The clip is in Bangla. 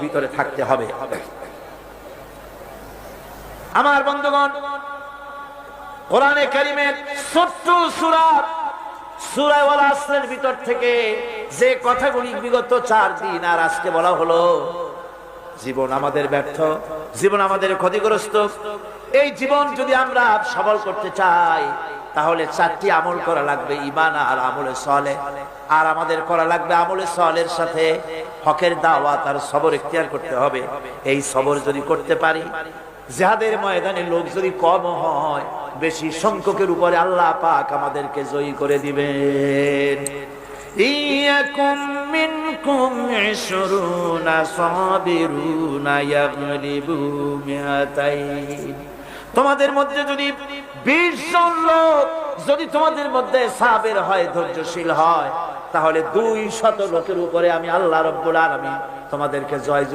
ভিতরে থাকতে হবে। আমার বন্ধুগণ, কোরআনে কারীমের ছোট্ট সূরা সূরা ওয়াল আসরের ভিতর থেকে যে কথাগুলি বিগত 4 দিন আর আজকে বলা হলো, জীবন আমাদের ব্যর্থ, জীবন আমাদের ক্ষতিগ্রস্ত। এই জীবন যদি আমরা সফল করতে চাই তাহলে 4টি আমল করা লাগবে, ঈমান আর আমলে সালেহ। আর আমাদের করা লাগবে আমলে সালেহের সাথে হকের দাওয়াত আর সবর ইখতিয়ার করতে হবে। এই সবর যদি করতে পারি, জিহাদের ময়দানে লোক যদি কম হয়, বেশি সংখ্যকের উপরে আল্লাহ পাক আমাদেরকে জয়ী করে দিবেন। ইয়াকুম মিনকুম 20 সাবিরুনা ইয়াগলিবু মিআতাইন। তোমাদের মধ্যে যদি 20 জন লোক যদি তোমাদের মধ্যে সাবির হয়, ধৈর্যশীল হয়, তাহলে 200 লোকের উপরে আমি আল্লাহ রাব্বুল আলামিন তোমাদেরকে জয়